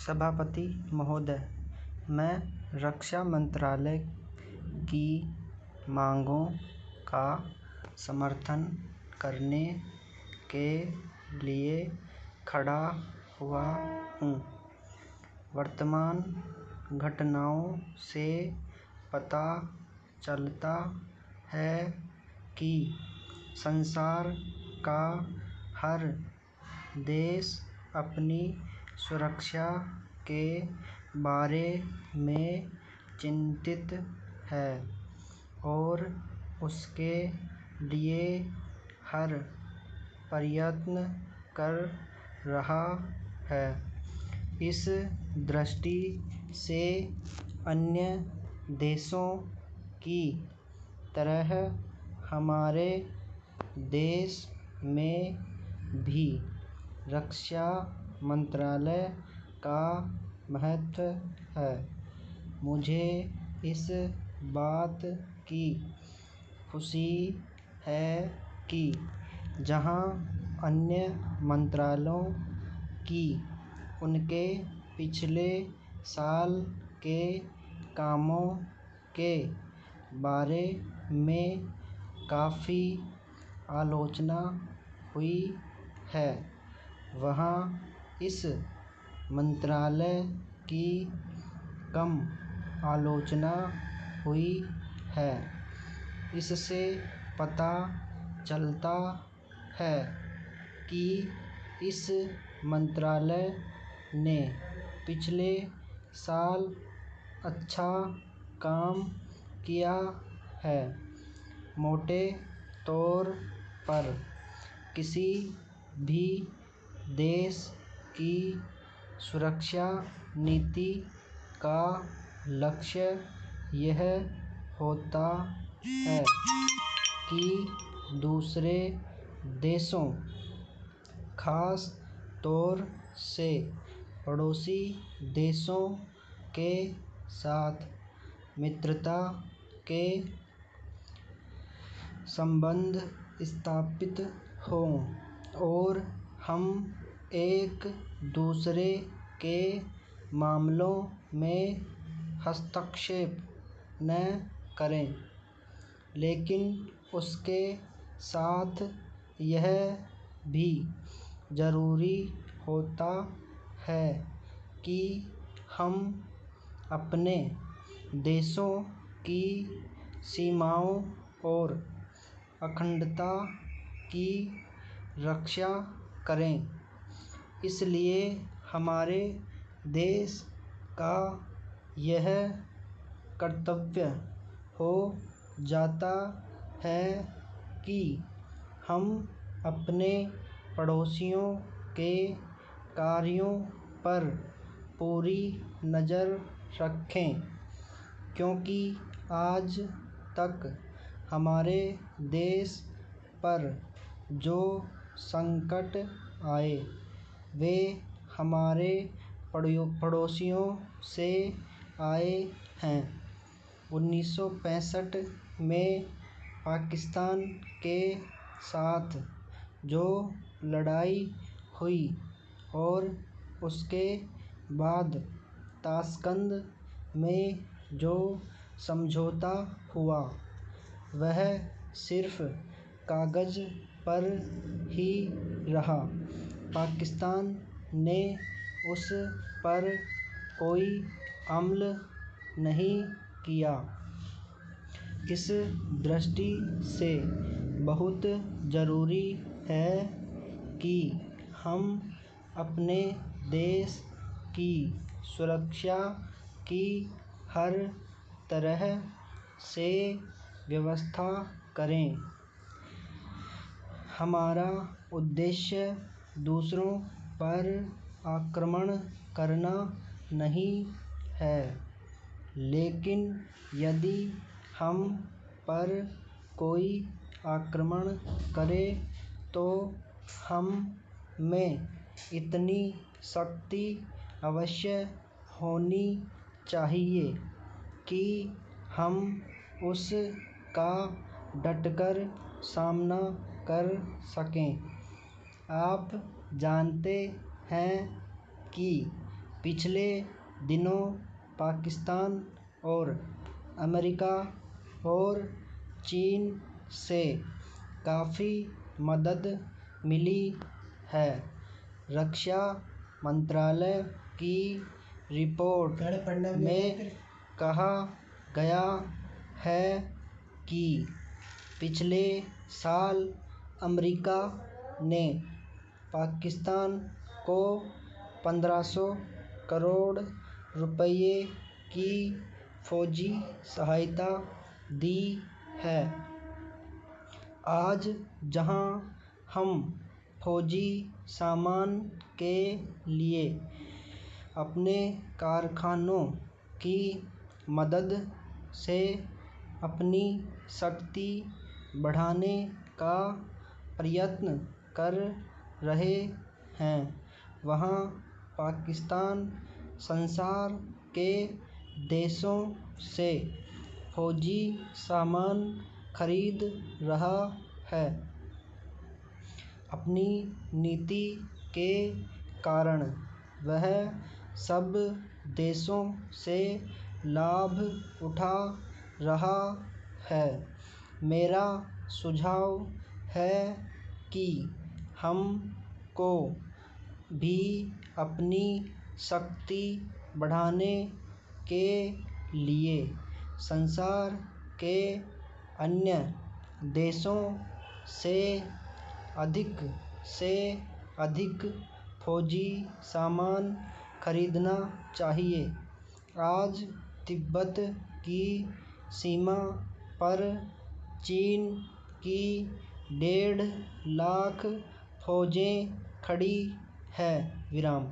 सभापति महोदय, मैं रक्षा मंत्रालय की मांगों का समर्थन करने के लिए खड़ा हुआ हूँ। वर्तमान घटनाओं से पता चलता है कि संसार का हर देश अपनी सुरक्षा के बारे में चिंतित है और उसके लिए हर प्रयत्न कर रहा है। इस दृष्टि से अन्य देशों की तरह हमारे देश में भी रक्षा मंत्रालय का महत्व है। मुझे इस बात की खुशी है कि जहां अन्य मंत्रालयों की उनके पिछले साल के कामों के बारे में काफ़ी आलोचना हुई है, वहाँ इस मंत्रालय की कम आलोचना हुई है। इससे पता चलता है कि इस मंत्रालय ने पिछले साल अच्छा काम किया है। मोटे तौर पर किसी भी देश की सुरक्षा नीति का लक्ष्य यह होता है कि दूसरे देशों, खास तौर से पड़ोसी देशों के साथ मित्रता के संबंध स्थापित हों और हम एक दूसरे के मामलों में हस्तक्षेप न करें। लेकिन उसके साथ यह भी ज़रूरी होता है कि हम अपने देशों की सीमाओं और अखंडता की रक्षा करें। इसलिए हमारे देश का यह कर्तव्य हो जाता है कि हम अपने पड़ोसियों के कार्यों पर पूरी नज़र रखें, क्योंकि आज तक हमारे देश पर जो संकट आए वे हमारे पड़ोसियों से आए हैं। 1965 में पाकिस्तान के साथ जो लड़ाई हुई और उसके बाद ताशकंद में जो समझौता हुआ, वह सिर्फ कागज़ पर ही रहा। पाकिस्तान ने उस पर कोई अमल नहीं किया। इस दृष्टि से बहुत ज़रूरी है कि हम अपने देश की सुरक्षा की हर तरह से व्यवस्था करें। हमारा उद्देश्य दूसरों पर आक्रमण करना नहीं है, लेकिन यदि हम पर कोई आक्रमण करे तो हम में इतनी शक्ति अवश्य होनी चाहिए कि हम उस का डटकर सामना कर सकें। आप जानते हैं कि पिछले दिनों पाकिस्तान और अमेरिका और चीन से काफ़ी मदद मिली है। रक्षा मंत्रालय की रिपोर्ट में कहा गया है कि पिछले साल अमेरिका ने पाकिस्तान को 1500 करोड़ रुपये की फौजी सहायता दी है। आज जहां हम फौजी सामान के लिए अपने कारखानों की मदद से अपनी शक्ति बढ़ाने का प्रयत्न कर रहे हैं, वहां पाकिस्तान संसार के देशों से फौजी सामान खरीद रहा है। अपनी नीति के कारण वह सब देशों से लाभ उठा रहा है। मेरा सुझाव है कि हम को भी अपनी शक्ति बढ़ाने के लिए संसार के अन्य देशों से अधिक फौजी सामान खरीदना चाहिए। आज तिब्बत की सीमा पर चीन की 1.5 लाख फौजें खड़ी हैं। विराम।